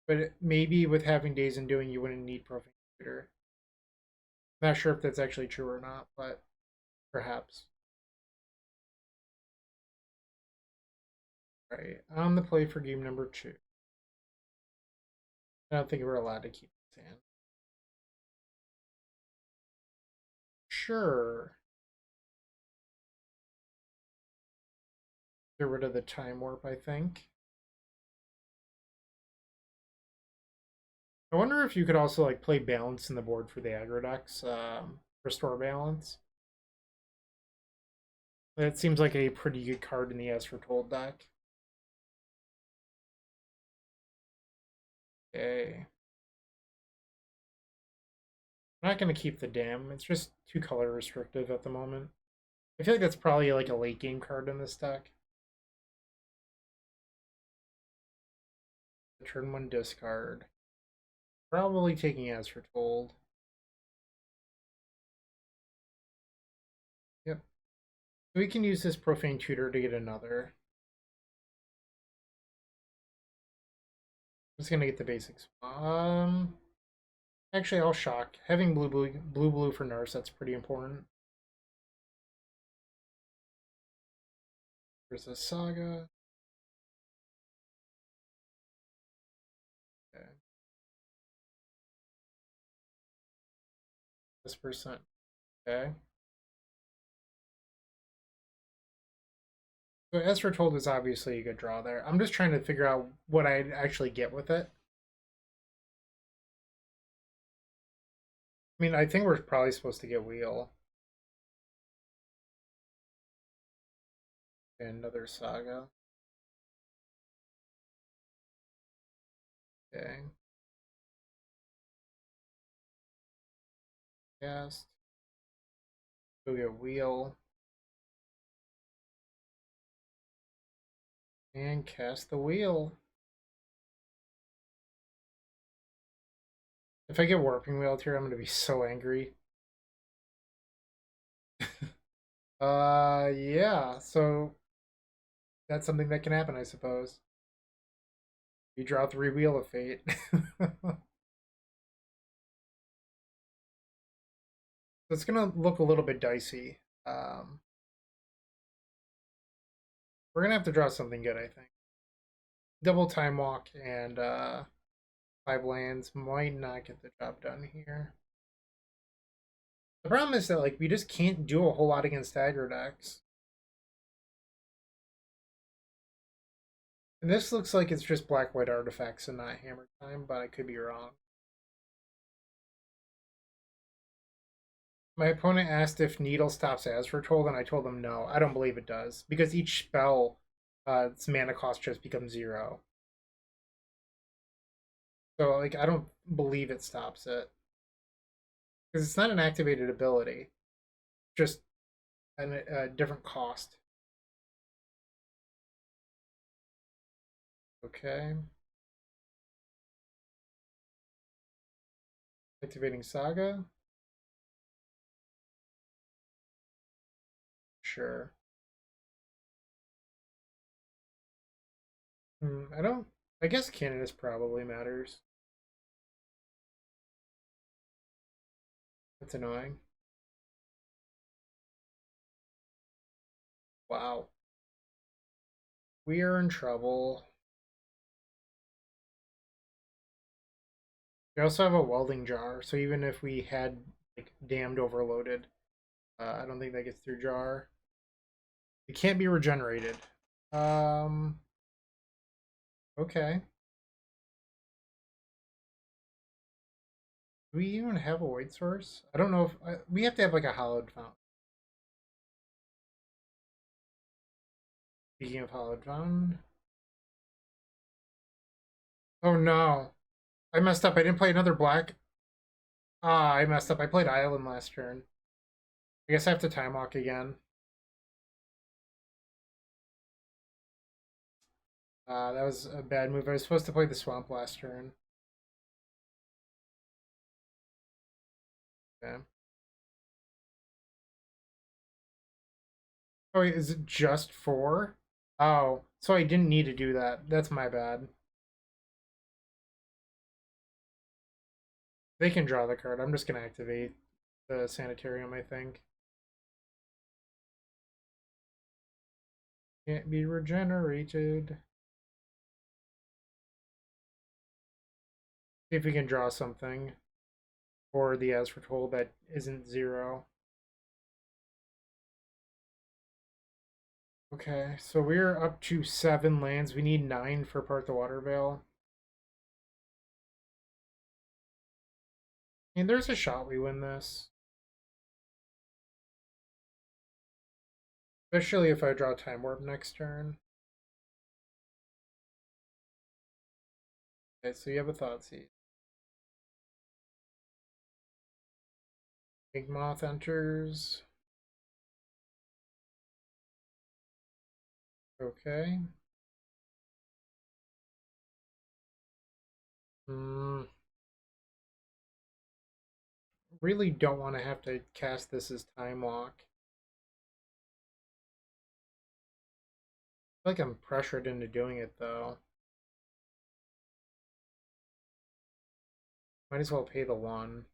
Speaker 1: but maybe with having Days Undoing, you wouldn't need Profane Tutor. Not sure if that's actually true or not, but perhaps. Right, on the play for game number 2. I don't think we're allowed to keep this hand. Sure. Get rid of the time warp, I think. I wonder if you could also like play balance in the board for the aggro decks, restore balance. That seems like a pretty good card in the As Foretold deck. Okay. I'm not going to keep the dam. It's just 2 color restrictive at the moment. I feel like that's probably like a late game card in this deck. Turn 1 discard. Probably taking As Foretold. Yep. We can use this Profane Tutor to get another. I'm just gonna get the basics. Actually, I'll shock. Having blue for Narset's pretty important. There's a Saga. Okay. This percent. Okay. So As Foretold is obviously a good draw there. I'm just trying to figure out what I'd actually get with it. I mean, I think we're probably supposed to get Wheel. And another Saga. Okay. Cast. Go get wheel. And cast the wheel. If I get warping wheeled here, I'm gonna be so angry. Yeah, so that's something that can happen, I suppose. You draw 3 Wheel of Fate. It's gonna look a little bit dicey. We're gonna have to draw something good, I think. Double Time Walk and 5 lands might not get the job done here. The problem is that like we just can't do a whole lot against aggro decks. And this looks like it's just black-white artifacts and not hammer time, but I could be wrong. My opponent asked if Needle stops As Foretold, and I told him no. I don't believe it does, because each spell, its mana cost just becomes 0. So, like, I don't believe it stops it. Because it's not an activated ability, just a different cost. Okay. Activating Saga? Sure. I don't... I guess Canonist probably matters. That's annoying. Wow. We are in trouble. We also have a welding jar, so even if we had like damned overloaded, I don't think that gets through jar. It can't be regenerated. Um. Okay. Do we even have a white source? I don't know if we have to have like a hallowed fountain. Speaking of hallowed fountain. Oh no. I messed up. I didn't play another black. Ah, I messed up. I played island last turn. I guess I have to time walk again. That was a bad move. I was supposed to play the swamp last turn. Okay. Oh, wait, is it just 4? Oh, so I didn't need to do that. That's my bad. They can draw the card. I'm just going to activate the Sanitarium, I think. Can't be regenerated. See if we can draw something for the As Foretold that isn't 0. Okay, so we're up to 7 lands. We need 9 for Parted Waterveil. I mean, there's a shot we win this. Especially if I draw Time Warp next turn. Okay, so you have a Thought Seed. Big Moth enters. Okay. Really don't want to have to cast this as Time Walk. I feel like I'm pressured into doing it though. Might as well pay the 1.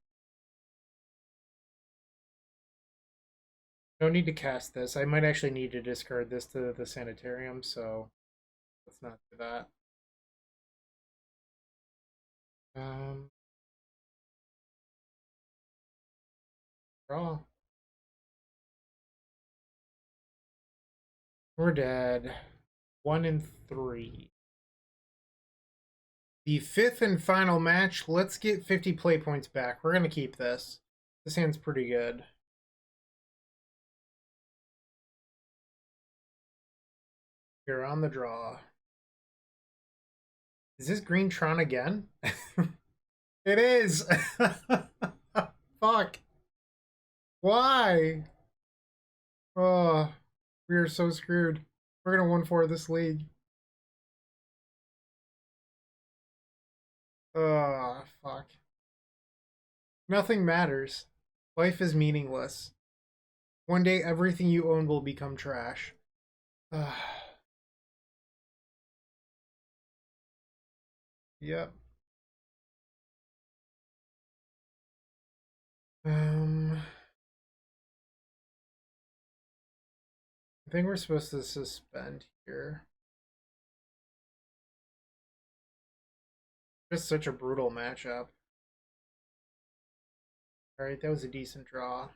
Speaker 1: No need to cast this. I might actually need to discard this to the Sanitarium, so let's not do that. Um, Draw. We're dead. 1 and 3. The 5th and final match. Let's get 50 play points back. We're gonna keep this. This hand's pretty good. You're on the draw. Is this Green Tron again? It is. Fuck. Why? Oh, we are so screwed. We're gonna 1-4 this league. Oh, fuck. Nothing matters. Life is meaningless. One day, everything you own will become trash. Yep. Um, I think we're supposed to suspend here. Just such a brutal matchup. Alright, that was a decent draw.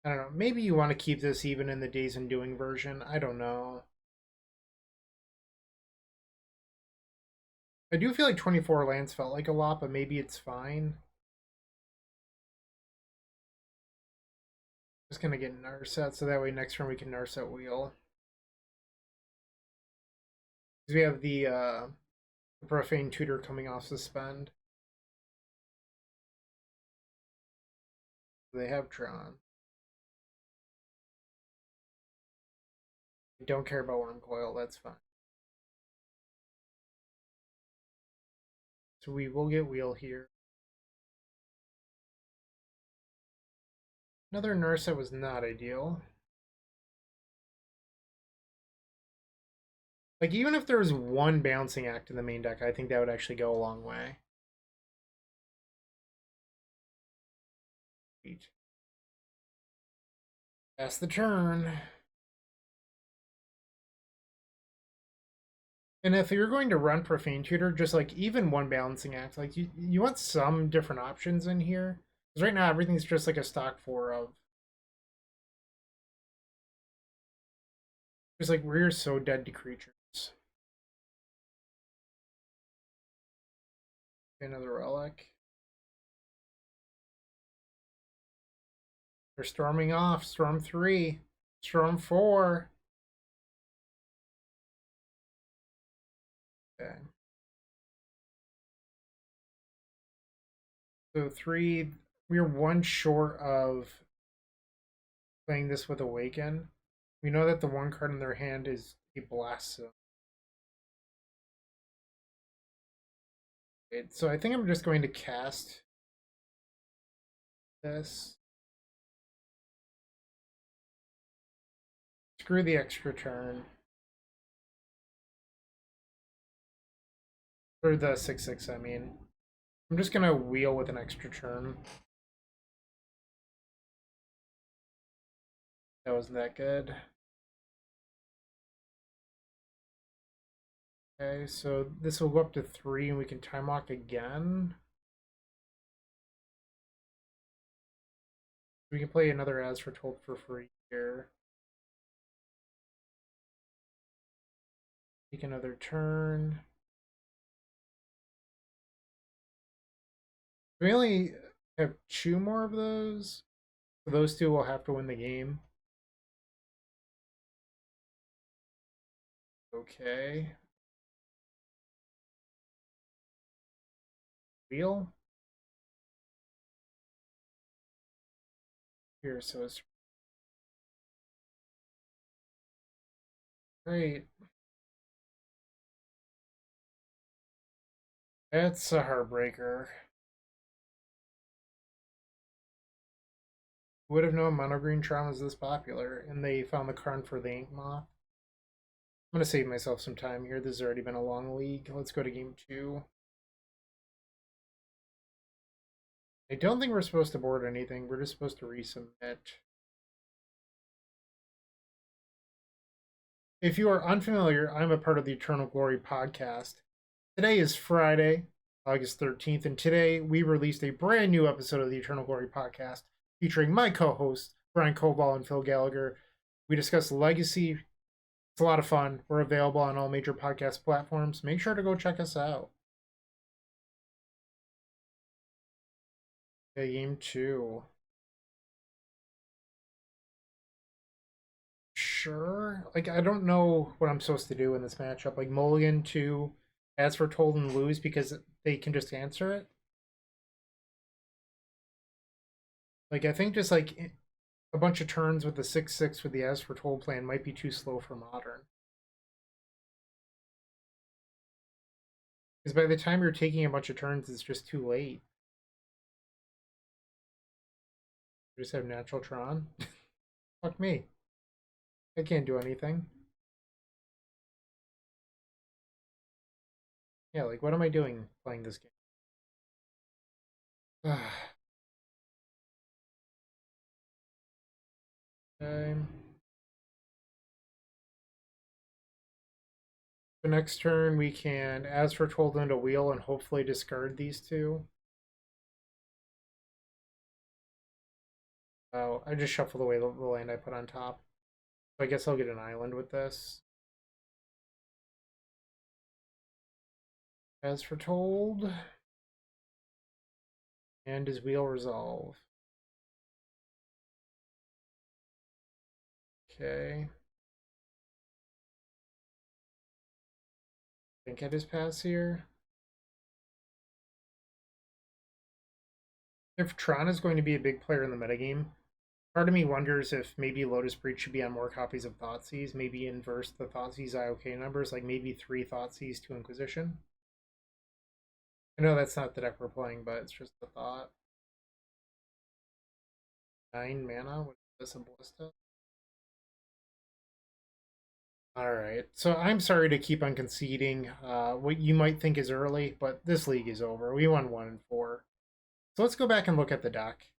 Speaker 1: I don't know. Maybe you want to keep this even in the Days and Doing version. I don't know. I do feel like 24 lands felt like a lot, but maybe it's fine. Just gonna get Narset so that way next turn we can Narset Wheel. Because we have the Profane Tutor coming off suspend. They have Tron. I don't care about Worm Coil, that's fine. So we will get Wheel here. Another Narset was not ideal. Like, even if there was one Balancing Act in the main deck, I think that would actually go a long way. That's the turn. And if you're going to run Profane Tutor, just like even one Balancing Act, like you want some different options in here. Because right now everything's just like a stock 4 of. Just like we're so dead to creatures. Another Relic. They're storming off. Storm 3. Storm 4. Okay. So 3. We're one short of playing this with Awaken. We know that the one card in their hand is a Blast Zone. So I think I'm just going to cast this. Screw the extra turn. Or the 6/6, I mean. I'm just gonna wheel with an extra turn. That wasn't that good. Okay, so this will go up to 3 and we can time lock again. We can play another As Foretold for free here. Take another turn. We only have 2 more of those. So those 2 will have to win the game. Okay. Wheel. Here, so it's great. That's a heartbreaker. Would have known MonoGreen Tron was this popular, and they found the card for the Ink Moth. I'm going to save myself some time here. This has already been a long league. Let's go to game 2. I don't think we're supposed to board anything. We're just supposed to resubmit. If you are unfamiliar, I'm a part of the Eternal Glory podcast. Today is Friday, August 13th, and today we released a brand new episode of the Eternal Glory podcast featuring my co-hosts, Bryant Cook and Phil Gallagher. We discuss Legacy. It's a lot of fun. We're available on all major podcast platforms. Make sure to go check us out. Okay, game 2. Sure. Like, I don't know what I'm supposed to do in this matchup. Like, mulligan to As Foretold and lose because they can just answer it. Like, I think just like a bunch of turns with the 6/6 with the As Foretold plan might be too slow for modern. Because by the time you're taking a bunch of turns, it's just too late. You just have natural Tron. Fuck me. I can't do anything. Yeah, like, what am I doing playing this game? Okay. The next turn, we can As Foretold into wheel and hopefully discard these two. Oh, I just shuffled away the land I put on top. So I guess I'll get an island with this. As Foretold. And his wheel resolve. Okay. Think at his pass here. If Tron is going to be a big player in the metagame, part of me wonders if maybe Lotus Breach should be on more copies of Thoughtseize, maybe inverse the Thoughtseize IOK numbers, like maybe 3 Thoughtseizes, 2 Inquisition. I know that's not the deck we're playing, but it's just a thought. 9 mana? What is this, a Ballista? Alright, so I'm sorry to keep on conceding what you might think is early, but this league is over. We won 1 and 4. So let's go back and look at the deck.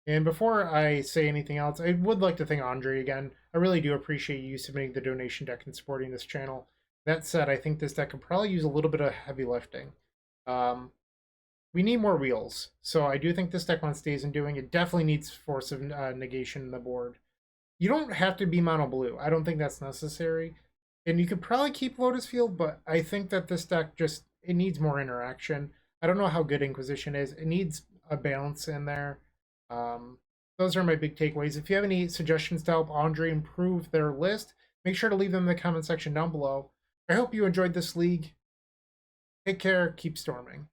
Speaker 1: And before I say anything else, I would like to thank Andre again. I really do appreciate you submitting the donation deck and supporting this channel. That said, I think this deck could probably use a little bit of heavy lifting. We need more wheels, so I do think this deck one stays in doing. It definitely needs Force of Negation in the board. You don't have to be mono blue. I don't think that's necessary. And you could probably keep Lotus Field, but I think that this deck just, it needs more interaction. I don't know how good Inquisition is. It needs a balance in there. Those are my big takeaways. If you have any suggestions to help Andre improve their list, make sure to leave them in the comment section down below. I hope you enjoyed this league. Take care. Keep storming.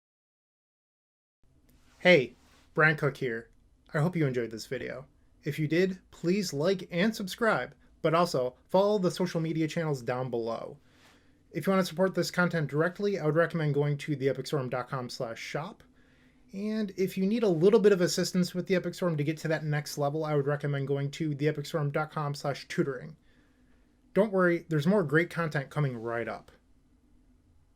Speaker 1: Hey, Bryant Cook here. I hope you enjoyed this video. If you did, please like and subscribe, but also follow the social media channels down below. If you want to support this content directly, I would recommend going to theepicstorm.com/shop. And if you need a little bit of assistance with the Epic Storm to get to that next level, I would recommend going to theepicstorm.com/tutoring. Don't worry, there's more great content coming right up.